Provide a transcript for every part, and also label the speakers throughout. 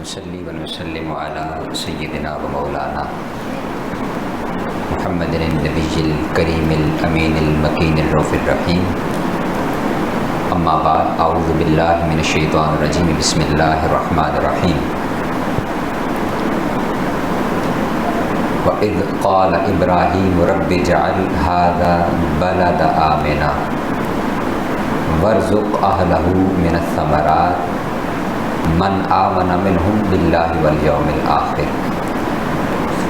Speaker 1: ونصلي ونسلم على سيدنا ومولانا محمد النبي الكريم الأمين المكين الرؤوف الرحيم. أما بعد، أعوذ بالله من الشيطان الرجيم. بسم الله الرحمن الرحيم. وَإِذْ قَالَ إِبْرَاهِيمُ رَبِّ اجْعَلْ هَذَا الْبَلَدَ آمِنًا وَارْزُقْ أَهْلَهُ مِنَ الثَّمَرَاتِ مَنْ آمَنَ مِنْهُمْ بِاللَّهِ وَالْيَوْمِ الْآخِرِ.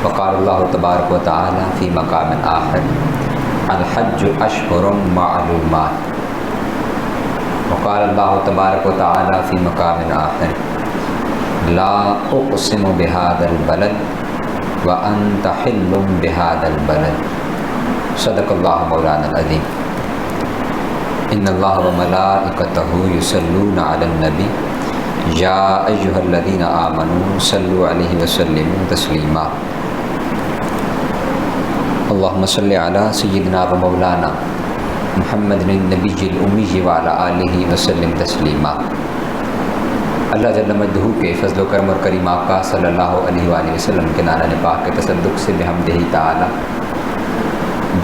Speaker 1: وقال الله تبارك وتعالى في مقام آخر: الحج أشهر معلومات. وقال الله تبارك وتعالى في مقام آخر: لا أقسم بهذا البلد وأنت حل بهذا البلد. صدق الله مولانا العظيم. إن الله وملائكته يصلون على النبي يا أيها الذين آمنوا صلوا عليه وسلموا تسليما. اللهم صل على سيدنا ومولانا محمد النبي الأمي وعلى آله وسلم تسلیما. اللہ جل مجدہ کے فضل و کرم اور کریم آقا صلی اللہ علیہ وآلہ وسلم کے نعرہ پاک کے تصدق سے بحمدہ تعالی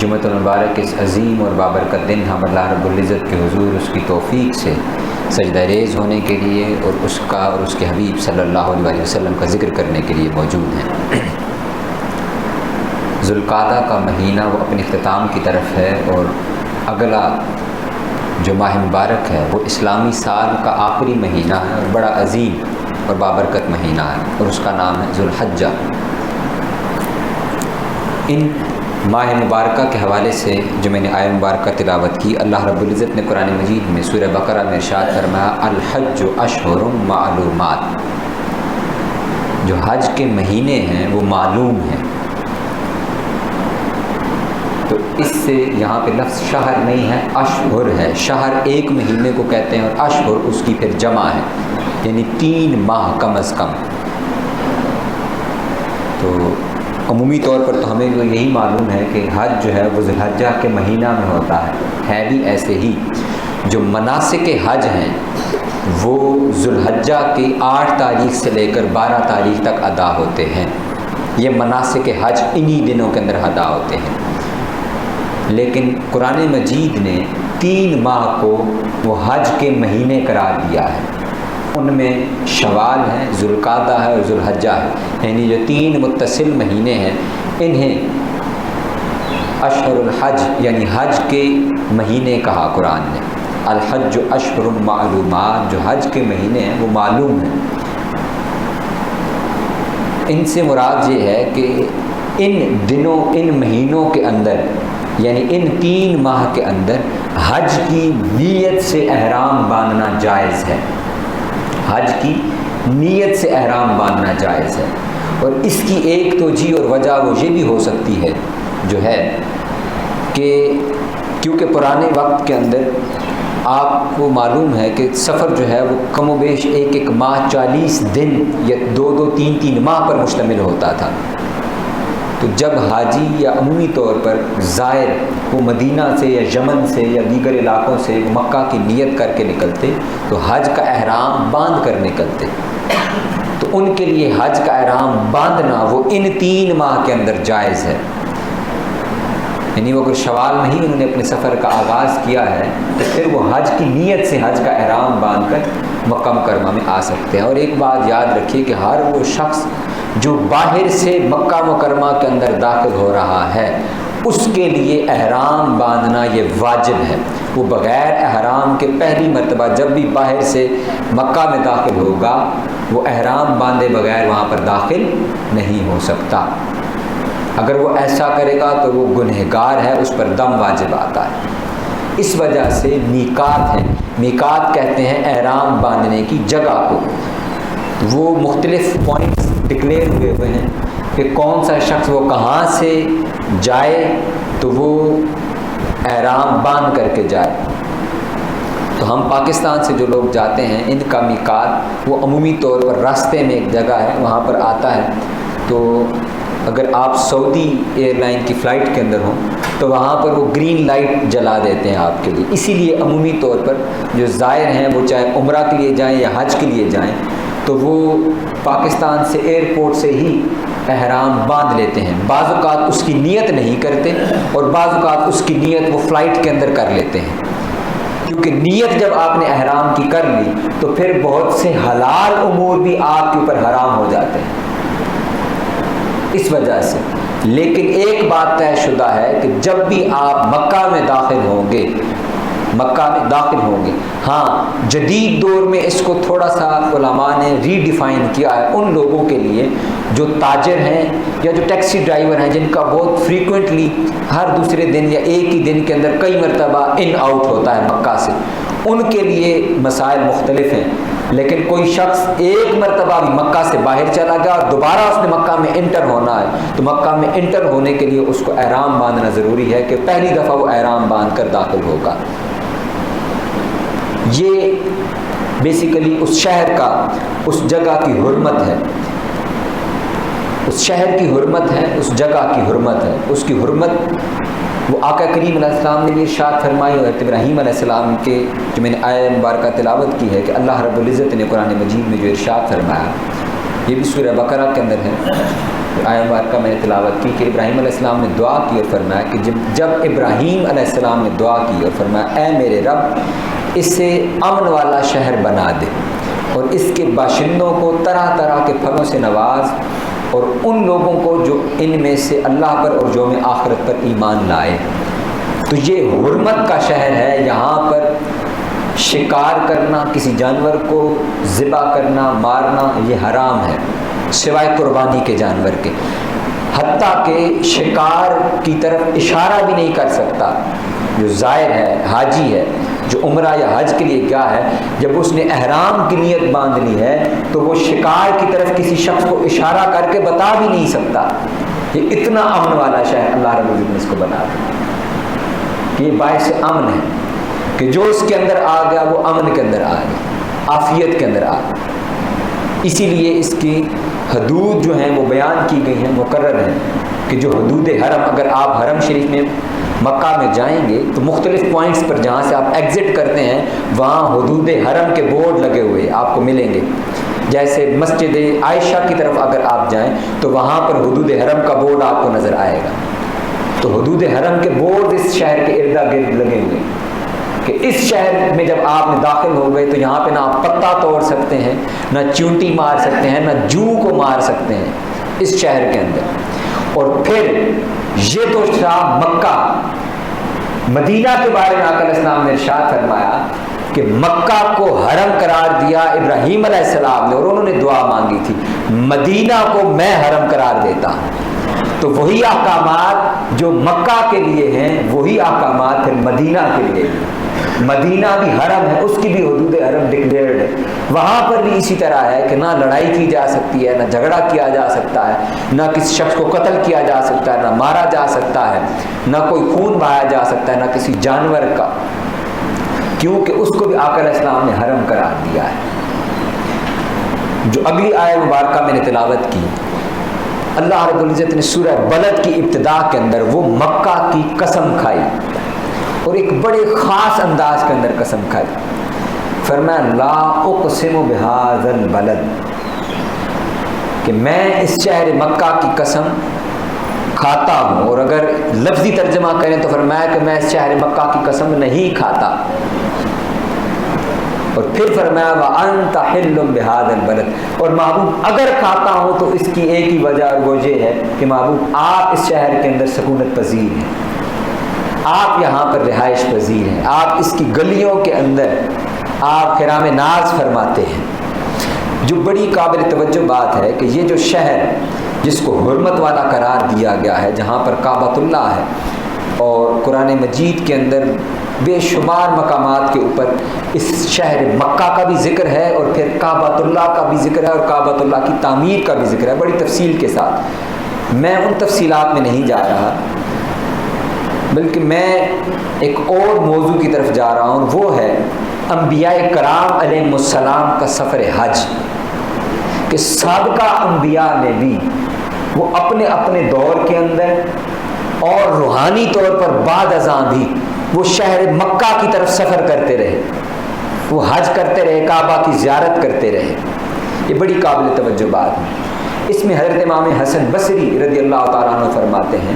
Speaker 1: جمعۃ المبارک اس عظیم اور بابرکت دن ہم اللہ رب العزت کے حضور اس کی توفیق سے سجدہ ریز ہونے کے لیے اور اس کا اور اس کے حبیب صلی اللہ علیہ وسلم کا ذکر کرنے کے لیے موجود ہیں. ذوالقعدہ کا مہینہ وہ اپنے اختتام کی طرف ہے اور اگلا جو ماہ مبارک ہے وہ اسلامی سال کا آخری مہینہ ہے اور بڑا عظیم اور بابرکت مہینہ ہے اور اس کا نام ہے ذوالحجہ. ان ماہ مبارکہ کے حوالے سے جو میں نے آیہ مبارکہ تلاوت کی، اللہ رب العزت نے قرآن مجید میں سورہ بقرہ میں ارشاد فرمایا: الحج اشہر معلومات. جو حج کے مہینے ہیں وہ معلوم ہیں. تو اس سے یہاں پہ لفظ شہر نہیں ہے، اشہر ہے. شہر ایک مہینے کو کہتے ہیں اور اشہر اس کی پھر جمع ہے، یعنی 3 ماہ کم از کم. تو عمومی طور پر تو ہمیں یہی معلوم ہے کہ حج جو ہے وہ ذوالحجہ کے مہینہ میں ہوتا ہے بھی ایسے ہی. جو مناسک حج ہیں وہ ذوالحجہ کی 8 تاریخ سے لے کر 12 تاریخ تک ادا ہوتے ہیں. یہ مناسک حج انہی دنوں کے اندر ادا ہوتے ہیں. لیکن قرآن مجید نے 3 ماہ کو وہ حج کے مہینے قرار دیا ہے. ان میں شوال ہے، ذوالقعدہ ہے اور ذوالحجہ ہے، یعنی جو 3 متصل مہینے ہیں انہیں اشہر الحج یعنی حج کے مہینے کہا قرآن نے. الحج اشہر معلومات. جو حج کے مہینے ہیں وہ معلوم ہیں. ان سے مراد یہ ہے کہ ان دنوں ان مہینوں کے اندر یعنی ان 3 ماہ کے اندر حج کی نیت سے احرام باندھنا جائز ہے. حج کی نیت سے احرام باندھنا جائز ہے. اور اس کی ایک توجیہ اور وجہ وہ یہ بھی ہو سکتی ہے جو ہے کہ کیونکہ پرانے وقت کے اندر آپ کو معلوم ہے کہ سفر جو ہے وہ کم و بیش 1 ماہ 40 دن یا 2 3 ماہ پر مشتمل ہوتا تھا. تو جب حاجی یا عمومی طور پر زائر وہ مدینہ سے یا یمن سے یا دیگر علاقوں سے مکہ کی نیت کر کے نکلتے تو حج کا احرام باندھ کر نکلتے. تو ان کے لیے حج کا احرام باندھنا وہ ان 3 ماہ کے اندر جائز ہے. یعنی وہ اگر شوال میں ہی انہوں نے اپنے سفر کا آغاز کیا ہے تو پھر وہ حج کی نیت سے حج کا احرام باندھ کر مکہ مکرمہ میں آ سکتے ہیں. اور ایک بات یاد رکھیے کہ ہر وہ شخص جو باہر سے مکہ مکرمہ کے اندر داخل ہو رہا ہے اس کے لیے احرام باندھنا یہ واجب ہے. وہ بغیر احرام کے پہلی مرتبہ جب بھی باہر سے مکہ میں داخل ہوگا وہ احرام باندھے بغیر وہاں پر داخل نہیں ہو سکتا. اگر وہ ایسا کرے گا تو وہ گنہگار ہے، اس پر دم واجب آتا ہے. اس وجہ سے میقات ہے. میقات کہتے ہیں احرام باندھنے کی جگہ کو. وہ مختلف پوائنٹس ڈکلیئر ہوئے ہیں کہ کون سا شخص وہ کہاں سے جائے تو وہ احرام باندھ کر کے جائے. تو ہم پاکستان سے جو لوگ جاتے ہیں ان کا میقات وہ عمومی طور پر راستے میں ایک جگہ ہے وہاں پر آتا ہے. تو اگر آپ سعودی ایئر لائن کی فلائٹ کے اندر ہوں تو وہاں پر وہ گرین لائٹ جلا دیتے ہیں آپ کے لیے. اسی لیے عمومی طور پر جو زائر ہیں وہ چاہے عمرہ کے لیے جائیں یا حج کے لیے جائیں تو وہ پاکستان سے ایئرپورٹ سے ہی احرام باندھ لیتے ہیں. بعض اوقات اس کی نیت نہیں کرتے اور بعض اوقات اس کی نیت وہ فلائٹ کے اندر کر لیتے ہیں، کیونکہ نیت جب آپ نے احرام کی کر لی تو پھر بہت سے حلال امور بھی آپ کے اوپر حرام ہو جاتے ہیں اس وجہ سے. لیکن ایک بات طے شدہ ہے کہ جب بھی آپ مکہ میں داخل ہوں گے، ہاں جدید دور میں اس کو تھوڑا سا علماء نے ری ڈیفائن کیا ہے ان لوگوں کے لیے جو تاجر ہیں یا جو ٹیکسی ڈرائیور ہیں، جن کا بہت فریکوینٹلی ہر دوسرے دن یا ایک ہی دن کے اندر کئی مرتبہ ان آؤٹ ہوتا ہے مکہ سے، ان کے لیے مسائل مختلف ہیں. لیکن کوئی شخص ایک مرتبہ بھی مکہ سے باہر چلا گیا اور دوبارہ اس نے مکہ میں انٹر ہونا ہے تو مکہ میں انٹر ہونے کے لیے اس کو احرام باندھنا ضروری ہے کہ پہلی دفعہ وہ احرام باندھ کر داخل ہوگا. یہ بیسیکلی اس شہر کا، اس جگہ کی حرمت ہے، اس شہر کی حرمت ہے، اس جگہ کی حرمت ہے. اس کی حرمت وہ آقا کریم علیہ السلام نے بھی ارشاد فرمائی اور ابراہیم علیہ السلام کے جو میں نے آیہ مبارکہ تلاوت کی ہے کہ اللہ رب العزت نے قرآن مجید میں جو ارشاد فرمایا، یہ بھی سورہ بقرہ کے اندر ہے. آیہ مبارکہ میں نے تلاوت کی کہ ابراہیم علیہ السلام نے دعا کی اور فرمایا کہ جب ابراہیم علیہ السلام نے دعا کی اور فرمایا اے میرے رب اسے امن والا شہر بنا دے اور اس کے باشندوں کو طرح طرح کے پھلوں سے نواز، اور ان لوگوں کو جو ان میں سے اللہ پر اور یوم آخرت پر ایمان لائے. تو یہ حرمت کا شہر ہے، یہاں پر شکار کرنا، کسی جانور کو ذبح کرنا، مارنا یہ حرام ہے سوائے قربانی کے جانور کے. حتیٰ کہ شکار کی طرف اشارہ بھی نہیں کر سکتا جو زائر ہے، حاجی ہے، جو عمرہ یا حج کے لیے کیا ہے، جب اس نے احرام کی نیت باندھ لی ہے تو وہ شکار کی طرف کسی شخص کو اشارہ کر کے بتا بھی نہیں سکتا. یہ اتنا امن والا شہر اللہ رب العزت نے اس کو بنا دیا. یہ باعث امن ہے کہ جو اس کے اندر آ گیا وہ امن کے اندر آ گیا، عافیت کے اندر آ گیا. اسی لیے اس کی حدود جو ہیں وہ بیان کی گئی ہیں، مقرر ہیں کہ جو حدود حرم، اگر آپ حرم شریف میں مکہ میں جائیں گے تو مختلف پوائنٹس پر جہاں سے آپ ایگزٹ کرتے ہیں وہاں حدود حرم کے بورڈ لگے ہوئے آپ کو ملیں گے. جیسے مسجد عائشہ کی طرف اگر آپ جائیں تو وہاں پر حدود حرم کا بورڈ آپ کو نظر آئے گا. تو حدود حرم کے بورڈ اس شہر کے ارد گرد لگے ہوئے کہ اس شہر میں جب آپ نے داخل ہو گئے تو یہاں پہ نہ آپ پتا توڑ سکتے ہیں، نہ چونٹی مار سکتے ہیں، نہ جو کو مار سکتے ہیں اس شہر کے اندر. اور پھر یہ تو تھا مکہ. مدینہ کے بارے میں آقا علیہ السلام نے ارشاد فرمایا کہ مکہ کو حرم قرار دیا ابراہیم علیہ السلام نے اور انہوں نے دعا مانگی تھی، مدینہ کو میں حرم قرار دیتا ہوں. تو وہی احکامات جو مکہ کے لیے ہیں وہی احکامات پھر مدینہ کے لیے. مدینہ بھی حرم ہے، اس کی بھی حدود حرم ڈکلیئرڈ ہے. وہاں پر بھی اسی طرح ہے کہ نہ لڑائی کی جا سکتی ہے، نہ جھگڑا کیا جا سکتا ہے، نہ کسی شخص کو قتل کیا جا سکتا ہے، نہ مارا جا سکتا ہے، نہ کوئی خون بہایا جا سکتا ہے، نہ کسی جانور کا، کیونکہ اس کو بھی آقا علیہ السلام نے حرم قرار دیا ہے. جو اگلی آیہ مبارکہ میں نے تلاوت کی، اللہ رب العزت نے سورہ بلد کی ابتدا کے اندر وہ مکہ کی قسم کھائی اور ایک بڑے خاص انداز کے اندر قسم کھائی. فرمایا لا اقسم بہذا البلد، کہ میں اس شہر مکہ کی قسم کھاتا ہوں. اور اگر لفظی ترجمہ کریں تو فرمایا کہ میں اس شہر مکہ کی قسم نہیں کھاتا. اور پھر فرمایا وَأَنْتَ حِلٌّ بِهَذَا الْبَلَدِ، اور محبوب اگر کھاتا ہوں تو اس کی ایک ہی وجہ اور وہ یہ ہے کہ محبوب آپ اس شہر کے اندر سکونت پذیر ہیں، آپ یہاں پر رہائش پذیر ہیں، آپ اس کی گلیوں کے اندر آپ کرام ناز فرماتے ہیں. جو بڑی قابل توجہ بات ہے کہ یہ جو شہر جس کو حرمت والا قرار دیا گیا ہے، جہاں پر کعبۃ اللہ ہے، اور قرآن مجید کے اندر بے شمار مقامات کے اوپر اس شہر مکہ کا بھی ذکر ہے اور پھر کعبۃ اللہ کا بھی ذکر ہے اور کعبۃ اللہ کی تعمیر کا بھی ذکر ہے بڑی تفصیل کے ساتھ. میں ان تفصیلات میں نہیں جا رہا، بلکہ میں ایک اور موضوع کی طرف جا رہا ہوں، وہ ہے انبیاء کرام علیہ السلام کا سفر حج. کہ سابقہ انبیاء نے بھی وہ اپنے اپنے دور کے اندر اور روحانی طور پر بعد ازاں بھی وہ شہر مکہ کی طرف سفر کرتے رہے، وہ حج کرتے رہے، کعبہ کی زیارت کرتے رہے. یہ بڑی قابل توجہ بات ہے۔ اس میں حضرت امام حسن بصری رضی اللہ تعالیٰ عنہ فرماتے ہیں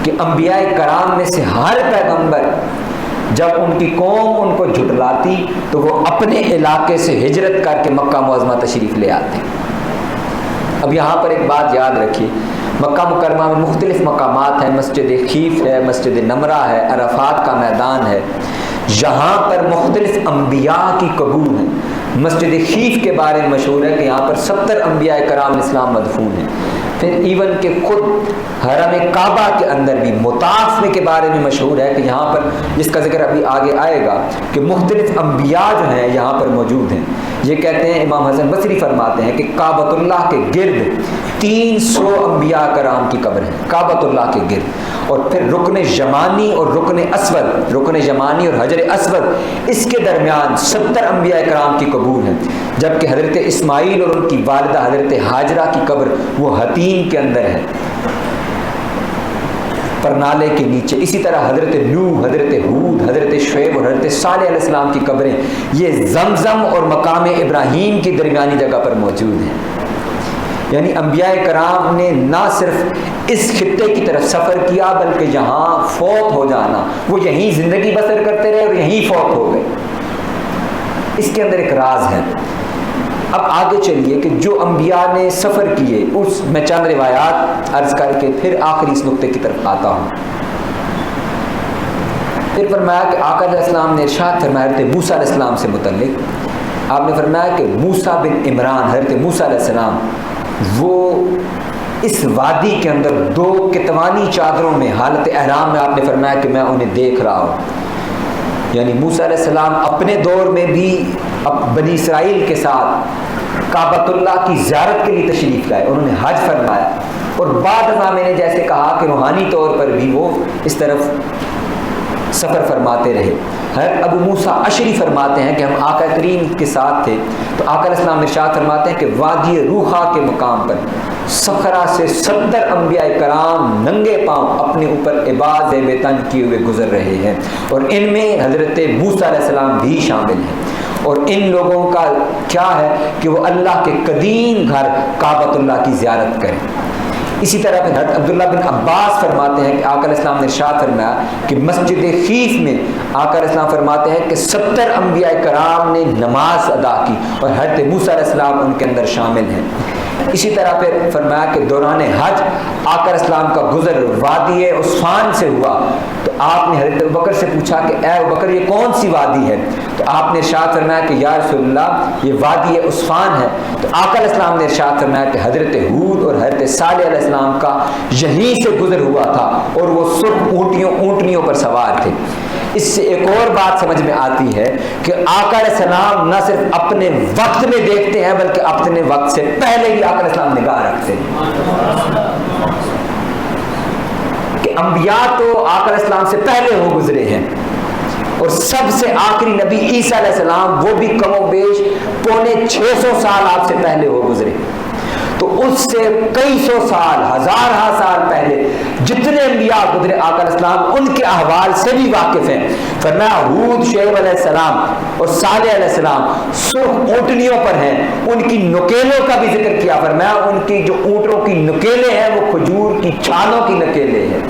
Speaker 1: کہ انبیاء کرام میں سے ہر پیغمبر جب ان کی قوم ان کو جھٹلاتی تو وہ اپنے علاقے سے ہجرت کر کے مکہ معظمہ تشریف لے آتے۔ اب یہاں پر ایک بات یاد رکھیے، مکہ مکرمہ میں مختلف مقامات ہیں، مسجد خیف ہے، مسجد نمرہ ہے، عرفات کا میدان ہے، یہاں پر مختلف انبیاء کی قبور ہیں۔ مسجد خیف کے بارے میں مشہور ہے کہ یہاں پر 70 انبیاء کرام اسلام مدفون ہیں۔ پھر ایون کہ خود حرم کعبہ کے اندر بھی مطاف کے بارے میں مشہور ہے کہ یہاں پر، جس کا ذکر ابھی آگے آئے گا، کہ مختلف انبیاء جو ہیں یہاں پر موجود ہیں۔ یہ کہتے ہیں، امام حسن بصری فرماتے ہیں کہ کعبۃ اللہ کے گرد 300 انبیاء کرام کی قبر ہے، کعبۃ اللہ کے گرد، اور پھر رکن یمانی اور رکن اسود، رکن یمانی اور حجر اسود، اس کے درمیان 70 انبیاء کرام کی قبور ہیں، جبکہ حضرت اسماعیل اور ان کی والدہ حضرت ہاجرہ کی قبر وہ حتیم کے اندر ہے، پرنالے کے نیچے۔ اسی طرح حضرت نوح، حضرت ہود، حضرت شعیب اور حضرت صالح علیہ السلام کی قبریں یہ زمزم اور مقام ابراہیم کی درمیانی جگہ پر موجود ہیں۔ یعنی انبیاء کرام نے نہ صرف اس خطے کی طرف سفر کیا بلکہ یہاں فوت ہو جانا، وہ یہیں زندگی بسر کرتے رہے اور یہیں فوت ہو گئے۔ اس کے اندر ایک راز ہے۔ اب آگے چلیے کہ جو انبیاء نے سفر کیے، اس میں چند روایات عرض کر کے پھر آخری اس نقطے کی طرف آتا ہوں۔ پھر فرمایا کہ آقا علیہ السلام نے ارشاد فرمایا حضرت موسیٰ علیہ السلام سے متعلق، آپ نے فرمایا کہ موسیٰ بن عمران، حضرت موسیٰ علیہ السلام، وہ اس وادی کے اندر 2 کتوانی چادروں میں حالت احرام میں، آپ نے فرمایا کہ میں انہیں دیکھ رہا ہوں۔ یعنی موسیٰ علیہ السلام اپنے دور میں بھی بنی اسرائیل کے ساتھ کعبۃ اللہ کی زیارت کے لیے تشریف لائے، انہوں نے حج فرمایا، اور بعد میں نے جیسے کہا کہ روحانی طور پر بھی وہ اس طرف سفر فرماتے رہے۔ حضرت ابو موسیٰ اشعری فرماتے ہیں کہ ہم آقا کریم کے ساتھ تھے تو آقا علیہ السلام ارشاد فرماتے ہیں کہ وادی روحا کے مقام پر صخرہ سے 70 انبیاء کرام ننگے پاؤں اپنے اوپر عباد بے تن کیے ہوئے گزر رہے ہیں، اور ان میں حضرت موسیٰ علیہ السلام بھی شامل ہیں۔ اور ان لوگوں کا کیا ہے کہ وہ اللہ کے قدیم گھر کعبۃ اللہ کی زیارت کریں۔ اسی طرح پھر حضرت عبداللہ بن عباس فرماتے ہیں کہ آقا علیہ السلام نے ارشاد فرمایا کہ مسجد خیف میں آقا علیہ السلام فرماتے ہیں کہ 70 انبیاء کرام نے نماز ادا کی اور حضرت موسیٰ علیہ السلام ان کے اندر شامل ہیں۔ اسی طرح پھر فرمایا کہ دوران حج آقا علیہ السلام کا گزر وادی عصفان سے ہوا تو آپ نے حضرت ابوبکر سے پوچھا کہ اے ابوبکر یہ کون سی وادی ہے؟ تو آپ نے ارشاد فرمایا کہ یا رسول اللہ یہ وادی عصفان ہے۔ تو آقا علیہ السلام نے ارشاد فرمایا کہ حضرت ہود اور حضرت صالح علیہ السلام کا یہیں سے گزر ہوا تھا اور وہ سرخ اونٹنیوں پر سوار تھے۔ اس سے ایک اور بات سمجھ میں آتی ہے کہ آقا علیہ السلام نہ صرف اپنے وقت میں دیکھتے ہیں بلکہ اپنے وقت سے پہلے ہی آقا علیہ السلام نگاہ رکھتے ہیں، کہ انبیاء تو آقا علیہ السلام سے پہلے ہو گزرے ہیں، اور سب سے آخری نبی عیسیٰ علیہ السلام وہ بھی کم و بیش 650 سال آپ سے پہلے ہو گزرے۔ تو اس سے کئی سو سال، ہزارہ سال پہلے جتنے انبیاء گزرے آقا علیہ السلام ان کے احوال سے بھی واقف ہیں۔ فرمایا ہود، شعیب علیہ السلام اور صالح علیہ السلام سرخ اونٹنیوں پر ہیں، ان کی نکیلوں کا بھی ذکر کیا۔ فرمایا ان کی جو اونٹوں کی نکیلیں ہیں وہ کھجور کی چھالوں کی نکیلیں ہیں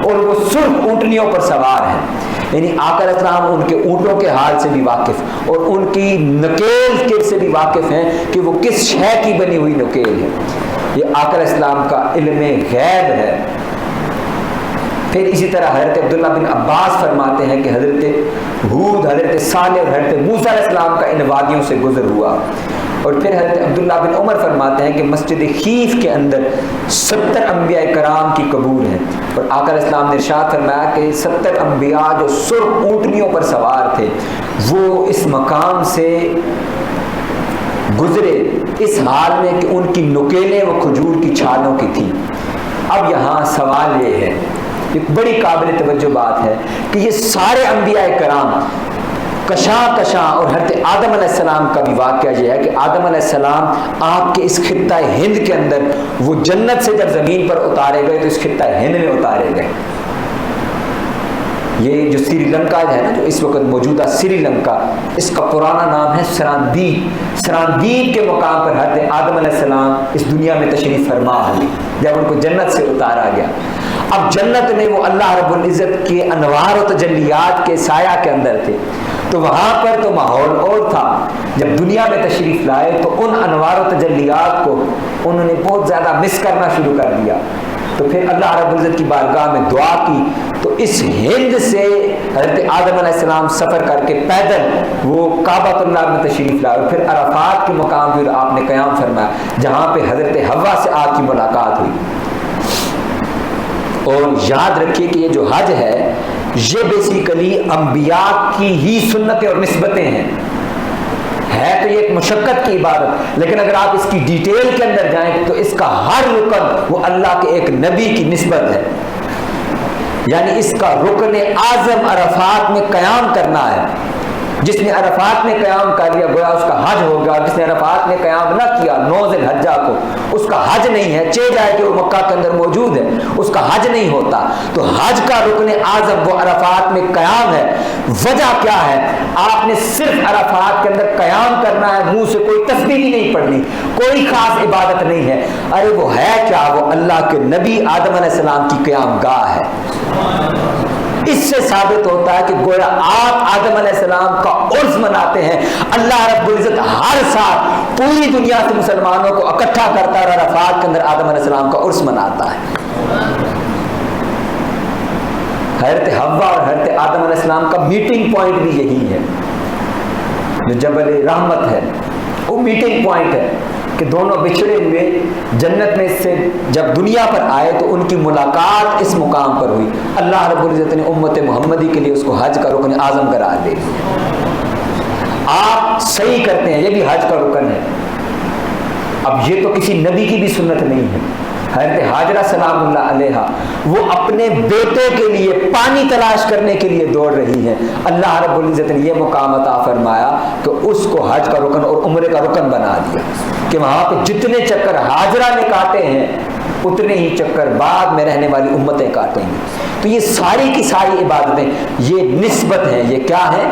Speaker 1: اور وہ سرخ اونٹنیوں پر سوار ہیں۔ یعنی آقا علیہ السلام ان کے اونٹوں کے حال سے بھی واقف اور ان کی نکیل سے بھی واقف ہیں کہ وہ کس شے کی بنی ہوئی نکیل ہے۔ یہ آقا علیہ السلام کا علم غیب ہے۔ پھر اسی طرح حضرت عبداللہ بن عباس فرماتے ہیں کہ حضرت ہود، حضرت صالح اور حضرت موسیٰ علیہ السلام کا ان وادیوں سے گزر ہوا۔ اور پھر حضرت عبداللہ بن عمر فرماتے ہیں کہ مسجد خیف کے اندر 70 انبیاء کرام کی قبور ہیں، اور آقا علیہ السلام نے ارشاد فرمایا کہ 70 انبیاء جو سرخ اونٹنیوں پر سوار تھے وہ اس مقام سے گزرے اس حال میں کہ ان کی نکیلیں وہ کھجور کی چھالوں کی تھیں۔ اب یہاں سوال یہ ہے، ایک بڑی قابل توجہ بات ہے کہ یہ سارے انبیاء کرام کشاں اور حضرت آدم علیہ السلام کا بھی واقعہ یہ ہے کہ آدم علیہ السلام آپ کے اس خطہ ہند کے اندر وہ جنت سے جب زمین پر اتارے گئے تو اس خطہ ہند میں اتارے گئے، یہ جو سری لنکا ہے نا، جو اس وقت موجودہ سری لنکا، اس کا پرانا نام ہے سراندیپ۔ سراندیپ کے مقام پر حضرت آدم علیہ السلام اس دنیا میں تشریف فرما ہوئی جب ان کو جنت سے اتارا گیا۔ اب جنت میں وہ اللہ رب العزت کے انوار و تجلیات کے سایہ کے اندر تھے، تو وہاں پر تو ماحول اور تھا۔ جب دنیا میں تشریف لائے تو ان انوار و تجلیات کو انہوں نے بہت زیادہ مس کرنا شروع کر دیا۔ تو پھر اللہ رب العزت کی بارگاہ میں دعا کی، تو اس ہند سے حضرت آدم علیہ السلام سفر کر کے پیدل وہ کعبۃ اللہ میں تشریف لائے، اور پھر عرفات کے مقام پر آپ نے قیام فرمایا جہاں پہ حضرت حوا سے آپ کی ملاقات ہوئی۔ اور یاد رکھیے کہ یہ جو حج ہے یہ بیسیکلی انبیاء کی ہی سنتیں اور نسبتیں ہیں، ہے تو یہ ایک مشقت کی عبادت، لیکن اگر آپ اس کی ڈیٹیل کے اندر جائیں تو اس کا ہر رکن وہ اللہ کے ایک نبی کی نسبت ہے۔ یعنی اس کا رکن اعظم عرفات میں قیام کرنا ہے۔ جس نے عرفات میں قیام کر لیا گویا اس کا حج ہو گیا، جس نے عرفات میں قیام نہ کیا 9 ذی الحجہ کو، اس کا حج نہیں ہے، چہ جائے کہ وہ مکہ کے اندر موجود ہے، اس کا حج نہیں ہوتا۔ تو حج کا رکن اعظم وہ عرفات میں قیام ہے۔ وجہ کیا ہے؟ آپ نے صرف عرفات کے اندر قیام کرنا ہے، منہ سے کوئی تسبیح بھی نہیں پڑھنی، کوئی خاص عبادت نہیں ہے۔ ارے وہ ہے کیا؟ وہ اللہ کے نبی آدم علیہ السلام کی قیام گاہ ہے۔ اس سے ثابت ہوتا ہے کہ گویا آپ آدم علیہ السلام کا عرس مناتے ہیں۔ اللہ رب العزت ہر سال پوری دنیا سے مسلمانوں کو اکٹھا کرتا ہے اور عرفات کے اندر آدم علیہ السلام کا عرس مناتا ہے۔ حضرت حوا اور حضرت آدم علیہ السلام کا میٹنگ پوائنٹ بھی یہی ہے، جو جبل رحمت ہے وہ میٹنگ پوائنٹ ہے کہ دونوں بچھڑے ہوئے جنت میں سے جب دنیا پر آئے تو ان کی ملاقات اس مقام پر ہوئی۔ اللہ رب العزت نے امت محمدی کے لیے اس کو حج کا رکن اعظم قرار دے۔ آپ صحیح کرتے ہیں، یہ بھی حج کا رکن ہے۔ اب یہ تو کسی نبی کی بھی سنت نہیں ہے۔ حضرت حاجرہ سلام اللہ علیہا وہ اپنے بیٹے کے لیے پانی تلاش کرنے کے لیے دوڑ رہی ہیں، اللہ رب العزت نے یہ مقام عطا فرمایا کہ اس کو حج کا رکن اور عمرے کا رکن بنا دیا کہ وہاں پہ جتنے چکر حاجرہ نے کاٹے ہیں اتنے ہی چکر بعد میں رہنے والی امتیں کاٹیں گی۔ تو یہ ساری کی ساری عبادتیں یہ نسبت ہیں۔ یہ کیا ہے؟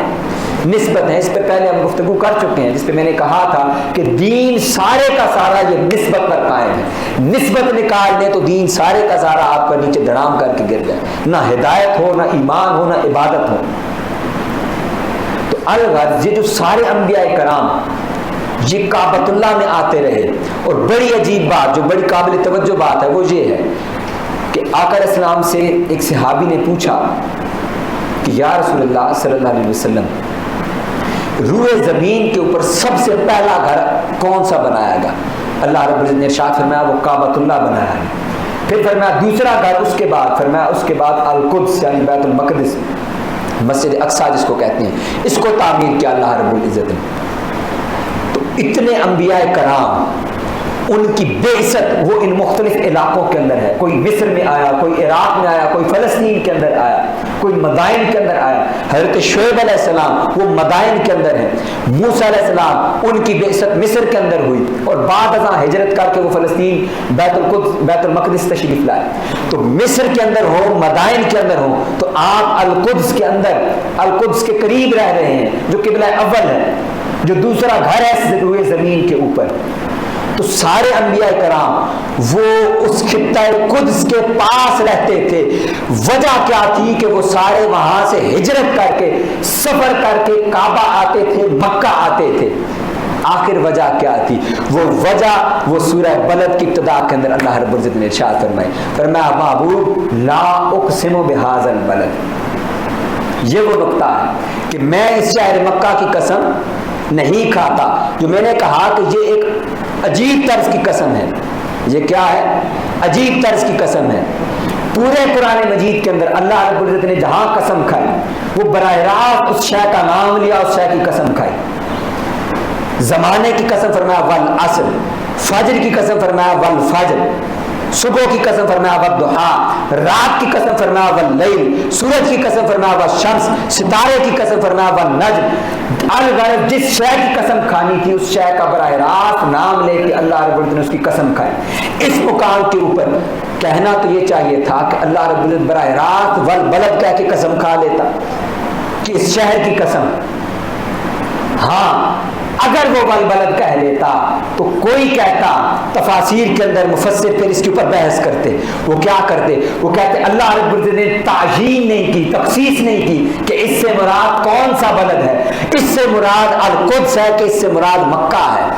Speaker 1: نسبت ہے۔ اس پہ پہلے ہم گفتگو کر چکے ہیں، جس پہ میں نے کہا تھا کہ دین سارے کا سارا یہ نسبت پر قائم ہے۔ نسبت نکال دیں تو دین سارے کا سارا آپ کا نیچے دھڑام کر کے گر جائے، نہ ہدایت ہو، نہ ایمان ہو، نہ عبادت ہو۔ تو الغرض یہ جو سارے انبیاء کرام یہ کعبۃ اللہ میں آتے رہے، اور بڑی عجیب بات جو بڑی قابل توجہ بات ہے وہ یہ ہے کہ آقا علیہ السلام سے ایک صحابی نے پوچھا کہ یا رسول اللہ صلی اللہ علیہ وسلم، روئے زمین کے اوپر سب سے پہلا گھر کون سا بنایا گا؟ اللہ رب العزت نے ارشاد فرمایا وہ کعبۃ اللہ بنایا ہے۔ پھر فرمایا دوسرا گھر اس کے بعد، فرمایا اس کے بعد القدس یعنی بیت المقدس، مسجد اقصی جس کو کہتے ہیں، اس کو تعمیر کیا اللہ رب العزت نے۔ تو اتنے انبیاء کرام ان کی بعثت وہ ان مختلف علاقوں کے اندر ہے، کوئی مصر میں آیا، کوئی عراق میں آیا، کوئی فلسطین کے اندر آیا، کوئی مدائن کے اندر آیا۔ حضرت شعیب علیہ السلام وہ مدائن کے اندر ہیں، موسیٰ علیہ السلام ان کی بعثت مصر کے اندر ہوئی، اور بعد ازاں ہجرت کر کے وہ فلسطین بیت المقدس تشریف لائے۔ تو مصر کے اندر ہو، مدائن کے اندر ہو، تو آپ القدس کے اندر، القدس کے قریب رہ رہے ہیں جو قبلہ اول ہے، جو دوسرا گھر ہے روئے زمین کے اوپر۔ تو سارے انبیاء کرام وہ اس خطہ قدس کے پاس رہتے تھے۔ وجہ کیا تھی کہ وہ سارے وہاں سے ہجرت کر کے سفر کر کے کعبہ آتے تھے، مکہ آتے تھے۔ آخر وجہ کیا تھی؟ وہ وجہ وہ سورہ بلد کی ابتدا کے اندر اللہ رب العزت نے ارشاد فرمایا معبود لا اقسم بہذا البلد، یہ وہ نقطہ ہے کہ میں اس شہر مکہ کی قسم نہیں کھاتا، جو میں نے کہا کہ یہ ایک عجیب طرز کی قسم ہے۔ یہ کیا ہے؟ عجیب طرز کی قسم ہے۔ پورے قرآن مجید کے اندر اللہ رب العزت نے جہاں قسم کھائی وہ براہ راست اس شے کا نام لیا، اس شے کی قسم کھائی۔ زمانے کی قسم فرمایا والعصر، فجر کی قسم فرمایا والفجر، صبح کی قسم فرمایا والضحیٰ، رات کی قسم فرمایا واللیل، سورج کی قسم فرمایا والشمس، ستارے کی قسم فرمایا والنجم۔ الغرض جس شے کی قسم کھانی تھی اس شے کا براہ راست نام لے کے اللہ رب العزت نے اس کی قسم کھائی۔ اس مقام کے اوپر کہنا تو یہ چاہیے تھا کہ اللہ رب العزت براہ راست والبلد کہہ کے قسم کھا لیتا کہ اس شہر کی قسم. ہاں اگر وہ والبلد کہہ لیتا تو کوئی کہتا، تفاسیر کے اندر مفسر پھر اس کے اوپر بحث کرتے. وہ کیا کرتے؟ وہ کہتے اللہ رب العزت نے تعیین نہیں کی، تخصیص نہیں کی کہ اس سے مراد کون سا بلد ہے، اس سے مراد القدس ہے کہ اس سے مراد مکہ ہے.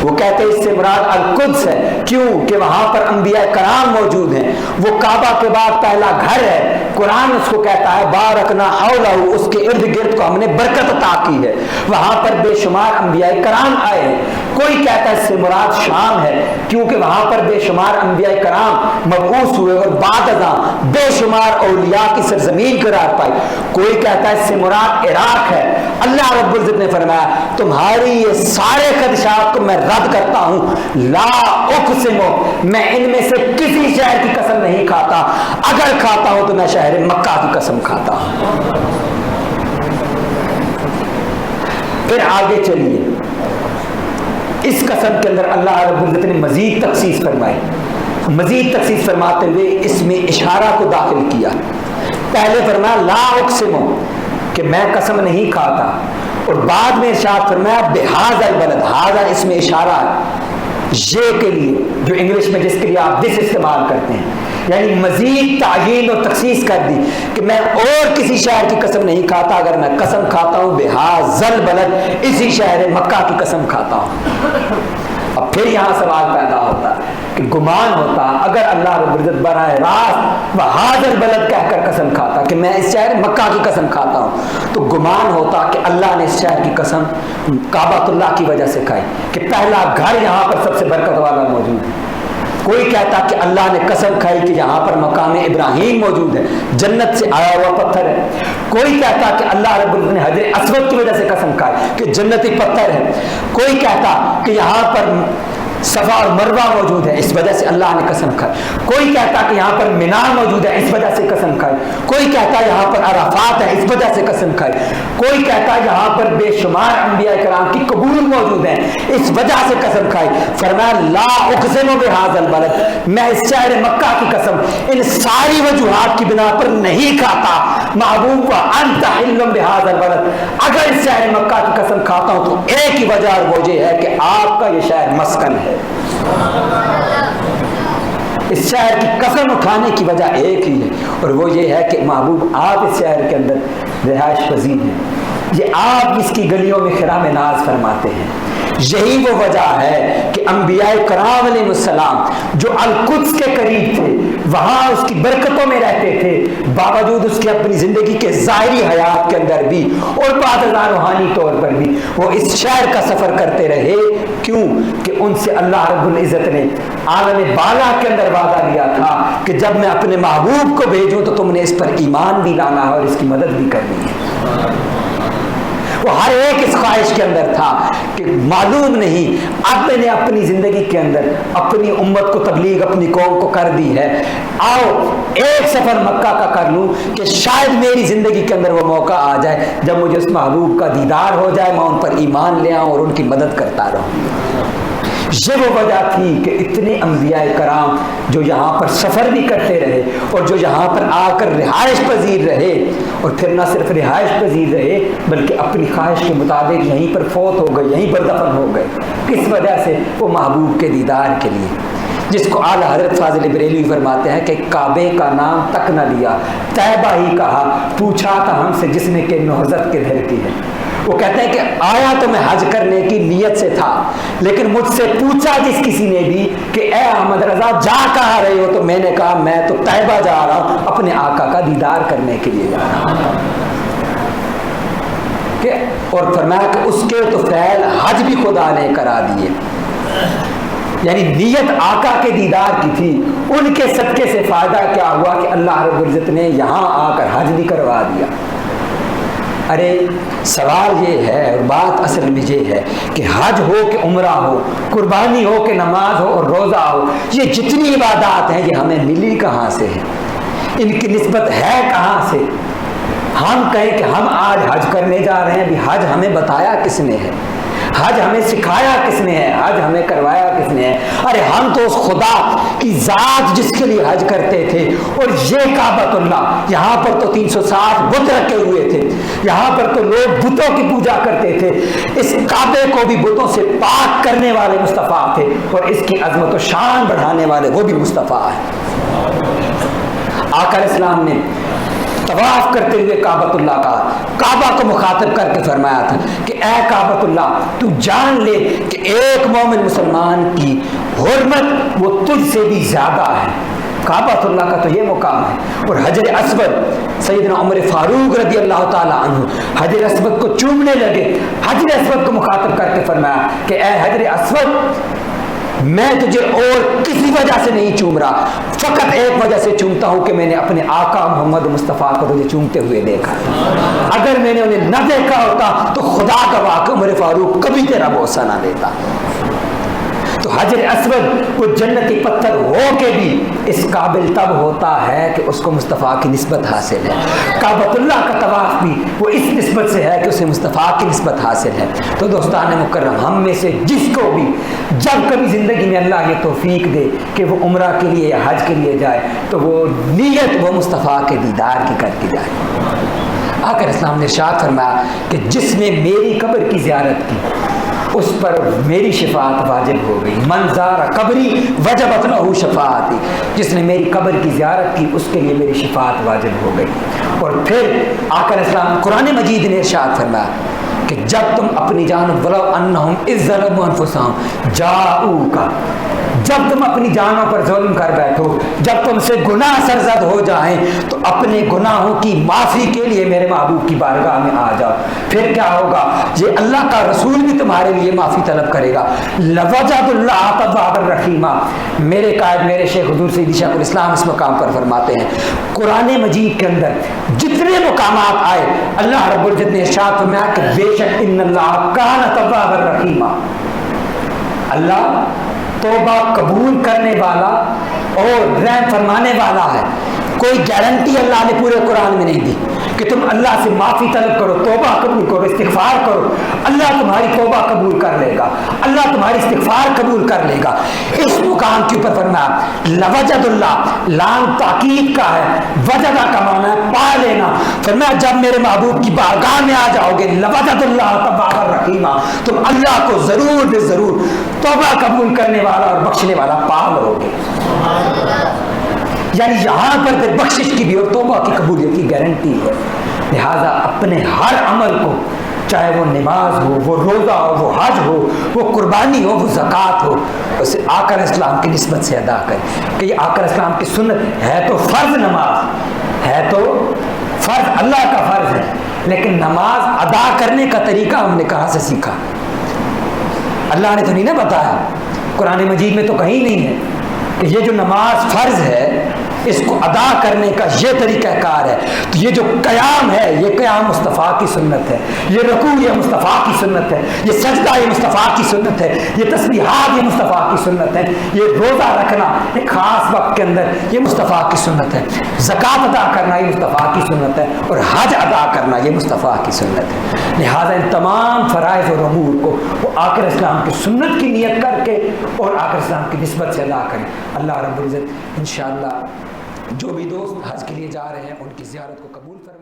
Speaker 1: وہ کہتے ہیں اس سے مراد القدس ہے. کیوں؟ کہ وہاں پر انبیاء کرام موجود ہیں، وہ کعبہ کے بعد پہلا گھر ہے. قرآن اس کو کہتا ہے بارکنا حولہ، اس کے ارد گرد کو ہم نے برکت عطا کی ہے. وہاں پر بے شمار انبیاء کرام آئے ہیں. کوئی کہتا ہے اس سے مراد شام ہے کیونکہ وہاں پر بے شمار انبیاء کرام مبعوث ہوئے اور بعد ازاں بے شمار اولیاء کی سرزمین قرار پائی. کوئی کہتا ہے اس سے مراد عراق ہے. اللہ رب العزت نے فرمایا تمہاری یہ سارے خدشات کو میں رد کرتا ہوں. لا اقسم، میں ان میں سے کسی شہر کی قسم نہیں کھاتا، اگر کھاتا ہوں تو میں شہر مکہ کی قسم کھاتا ہوں. پھر آگے چلیے، اس قسم کے اندر اللہ رب العزت نے مزید تخصیص فرمائی. مزید تخصیص فرماتے ہوئے اس میں اشارہ کو داخل کیا. پہلے فرمایا لا اقسم کہ میں قسم نہیں کھاتا، اور بعد میں ارشاد فرمایا بہذا البلد. ہاذا اس میں اشارہ ہے یہ کے لیے، جو انگلش میں جس کے لیے آپ دس استعمال کرتے ہیں، یعنی مزید تعیین اور تخصیص کر دی کہ میں اور کسی شہر کی قسم نہیں کھاتا، اگر میں قسم کھاتا ہوں بہذا البلد، اسی شہر مکہ کی قسم کھاتا ہوں. اب پھر یہاں سوال پیدا ہوتا ہے کہ گمان ہوتا اگر اللہ رب العزت براہ راست بہذا البلد کہہ کر قسم کھاتا کہ میں اس شہر مکہ کی قسم کھاتا ہوں، تو گمان ہوتا کہ اللہ نے اس شہر کی قسم کعبۃ اللہ کی وجہ سے کھائی کہ پہلا گھر یہاں پر سب سے برکت والا موجود ہے. کوئی کہتا کہ اللہ نے قسم کھائی کہ یہاں پر مقام ابراہیم موجود ہے، جنت سے آیا ہوا پتھر ہے. کوئی کہتا کہ اللہ رب العزت نے حجر اسود کی وجہ سے قسم کھائی کہ جنتی پتھر ہے. کوئی کہتا کہ یہاں پر صفا اور مروہ موجود ہے، اس وجہ سے اللہ نے قسم کھائی. کوئی کہتا کہ یہاں پر مینا موجود ہے، اس وجہ سے قسم کھائی. کوئی کہتا یہاں پر عرفات ہے، اس وجہ سے قسم کھائی. کوئی کہتا یہاں پر بے شمار انبیاء کرام کی قبور موجود ہیں، اس وجہ سے قسم کھائی. فرمایا لا اقسم بہذا البلد، میں اس شہر مکہ کی قسم ان ساری وجوہات کی بنا پر نہیں کھاتا. محبوب کا انت حل بہذا البلد، اگر اس شہر مکہ کی قسم کھاتا ہوں تو ایک ہی وجہ اور وہ یہ ہے کہ آپ کا یہ شہر مسکن ہے. اس شہر کی قسم اٹھانے کی وجہ ایک ہی ہے، اور وہ یہ ہے کہ محبوب آپ اس شہر کے اندر رہائش پذیر ہیں. یہ آپ اس کی گلیوں میں خرام ناز فرماتے ہیں. یہی وہ وجہ ہے کہ انبیاء کرام علیہ السلام جو القدس کے قریب تھے، وہاں اس کی برکتوں میں رہتے تھے، باوجود اس کی اپنی زندگی کے ظاہری حیات کے اندر بھی اور بعد ازاں روحانی طور پر بھی وہ اس شہر کا سفر کرتے رہے. کیوں؟ کہ ان سے اللہ رب العزت نے عالم بالا کے اندر وعدہ لیا تھا کہ جب میں اپنے محبوب کو بھیجوں تو تم نے اس پر ایمان بھی لانا ہے اور اس کی مدد بھی کرنی ہے. وہ ہر ایک اس خواہش کے اندر تھا کہ معلوم نہیں اب میں نے اپنی زندگی کے اندر اپنی امت کو تبلیغ اپنی قوم کو کر دی ہے، آؤ ایک سفر مکہ کا کر لوں کہ شاید میری زندگی کے اندر وہ موقع آ جائے جب مجھے اس محبوب کا دیدار ہو جائے، میں ان پر ایمان لے آؤں اور ان کی مدد کرتا رہوں. یہ وہ وجہ تھی کہ اتنے انبیاء کرام جو یہاں پر سفر بھی کرتے رہے اور جو یہاں پر آ کر رہائش پذیر رہے، اور پھر نہ صرف رہائش پذیر رہے بلکہ اپنی خواہش کے مطابق یہیں پر فوت ہو گئے، یہیں پر دفن ہو گئے. کس وجہ سے؟ وہ محبوب کے دیدار کے لیے، جس کو اعلیٰ حضرت فاضل بریلوی فرماتے ہیں کہ کعبے کا نام تک نہ لیا، طیبہ ہی کہا، پوچھا تھا ہم سے جس نے کہ نہضت کے گھر کی ہے. وہ کہتے ہیں کہ آیا تو میں حج کرنے کی نیت سے تھا، لیکن مجھ سے پوچھا جس کسی نے بھی کہ اے احمد رضا جا کہاں رہے ہو، تو میں نے کہا میں تو طیبہ جا رہا ہوں، اپنے آقا کا دیدار کرنے کے لیے جا رہا ہوں. اور فرمایا کہ اس کے تو فعل حج بھی خدا نے کرا دیے، یعنی نیت آقا کے دیدار کی تھی. ان کے صدقے سے فائدہ کیا ہوا کہ اللہ رب العزت نے یہاں آ کر حج بھی کروا دیا. ارے سوال یہ ہے اور بات اصل میں یہ ہے کہ حج ہو کہ عمرہ ہو، قربانی ہو کہ نماز ہو اور روزہ ہو، یہ جتنی عبادات ہیں یہ ہمیں ملی کہاں سے ہے؟ ان کی نسبت ہے کہاں سے؟ ہم کہیں کہ ہم آج حج کرنے جا رہے ہیں، ابھی حج ہمیں بتایا کس نے ہے؟ حج ہمیں سکھایا کس نے ہے؟ حج ہمیں کروایا کس نے ہے؟ ارے ہم تو اس خدا کی ذات جس کے لیے حج کرتے تھے، اور یہ کعبۃ اللہ، یہاں پر تو 360 بت رکھے ہوئے تھے، یہاں پر تو لوگ بتوں کی پوجا کرتے تھے، اس کعبے کو بھی بتوں سے پاک کرنے والے مصطفیٰ تھے، اور اس کی عظمت و شان بڑھانے والے وہ بھی مصطفیٰ ہیں۔ آقا علیہ السلام نے طواف کرتے ہوئے کعبۃ اللہ کا کعبہ کو مخاطب کر کے فرمایا تھا کہ اے کعبۃ اللہ، تو جان لے کہ ایک مومن مسلمان کی حرمت وہ تجھ سے بھی زیادہ ہے۔ کعبۃ اللہ کا تو یہ مقام ہے۔ اور حجر اسود، سیدنا عمر فاروق رضی اللہ تعالیٰ عنہ حجر اسود کو چومنے لگے، حجر اسود کو مخاطب کر کے فرمایا کہ اے حجر اسود، میں تجھے اور کسی وجہ سے نہیں چوم رہا، فقط ایک وجہ سے چومتا ہوں کہ میں نے اپنے آقا محمد مصطفیٰ کو تجھے چومتے ہوئے دیکھا۔ اگر میں نے انہیں نہ دیکھا ہوتا تو خدا کا واقع عمر فاروق کبھی تیرا بوسہ نہ دیتا۔ تو حجر اسود وہ جنتی پتھر ہو کے بھی اس قابل تب ہوتا ہے کہ اس کو مصطفیٰ کی نسبت حاصل ہے۔ کعبۃ اللہ کا طواف بھی وہ اس نسبت سے ہے کہ اسے مصطفیٰ کی نسبت حاصل ہے۔ تو دوستان مکرم، ہم میں سے جس کو بھی جب کبھی زندگی میں اللہ یہ توفیق دے کہ وہ عمرہ کے لیے یا حج کے لیے جائے، تو وہ نیت وہ مصطفیٰ کے دیدار کی کر کے جائے۔ آقا علیہ السلام نے ارشاد فرمایا کہ جس نے میری قبر کی زیارت کی اس پر میری شفاعت واجب ہو گئی۔ من زار قبری وجبت لہ شفاعتی، جس نے میری قبر کی زیارت کی اس کے لیے میری شفاعت واجب ہو گئی۔ اور پھر آقا علیہ السلام قرآن مجید نے ارشاد فرمایا کہ جب تم اپنی جانب ولو انہم اذ ظلموا انفسہم جاؤک، جب تم اپنی جانوں پر ظلم کر بیٹھو، جب تم سے گناہ سرزد ہو جائیں تو اپنے گناہوں کی معافی کے لیے میرے محبوب کی بارگاہ میں آ جاؤ۔ پھر کیا ہوگا؟ یہ اللہ کا رسول بھی تمہارے لیے معافی طلب کرے گا۔ لوجد اللہ توابا رحیما، میرے قائد میرے شیخ حضور سیدی شیخ الاسلام اس مقام پر فرماتے ہیں، قرآن مجید کے اندر جتنے مقامات آئے اللہ رب العزت نے ارشاد فرمایا کہ بے شک ان اللہ کان توابا رحیما، اللہ توبہ قبول کرنے والا اور رحم فرمانے والا ہے۔ کوئی گارنٹی اللہ نے پورے قرآن میں نہیں دی کہ تم اللہ سے معافی طلب کرو، توبہ قبول کرو، استغفار کرو، اللہ تمہاری توبہ قبول کر لے گا، اللہ تمہاری استغفار قبول کر لے گا۔ اس مقام کے اوپر فرمایا لوجد اللہ، لام تاکید کا ہے، وجدہ کا معنی ہے پا لینا۔ فرمایا جب میرے محبوب کی بارگاہ میں آ جاؤ گے لوجد اللہ توابا رحیما، تم اللہ کو ضرور بے ضرور توبہ قبول کرنے والا اور بخشنے والا پا لو گے۔ یعنی یہاں پر پھر بخشش کی بھی اور توبہ کی قبولیت کی گارنٹی ہے۔ لہٰذا اپنے ہر عمل کو، چاہے وہ نماز ہو، وہ روزہ ہو، وہ حج ہو، وہ قربانی ہو، وہ زکوٰۃ ہو، اسے آقا علیہ السلام کی نسبت سے ادا کریں کہ یہ آقا علیہ السلام کی سنت ہے۔ تو فرض نماز ہے، تو فرض اللہ کا فرض ہے، لیکن نماز ادا کرنے کا طریقہ ہم نے کہاں سے سیکھا؟ اللہ نے تو نہیں نا بتایا، قرآن مجید میں تو کہیں نہیں ہے کہ یہ جو نماز فرض ہے اس کو ادا کرنے کا یہ طریقہ کار ہے۔ تو یہ جو قیام ہے یہ قیام مصطفیٰ کی سنت ہے، یہ رکوع یہ مصطفیٰ کی سنت ہے، یہ سجدہ یہ مصطفیٰ کی سنت ہے، یہ تسبیحات یہ مصطفیٰ کی سنت ہے، یہ روزہ رکھنا ایک خاص وقت کے اندر یہ مصطفیٰ کی سنت ہے، زکوٰۃ ادا کرنا یہ مصطفیٰ کی سنت ہے، اور حج ادا کرنا یہ مصطفیٰ کی سنت ہے۔ لہٰذا ان تمام فرائض اور امور کو وہ آقا علیہ السلام کی سنت کی نیت کر کے اور آقا علیہ السلام کی نسبت سے ادا کریں۔ اللہ رب العزت انشاءاللہ جو بھی دوست حج کے لیے جا رہے ہیں ان کی زیارت کو قبول فرمائے۔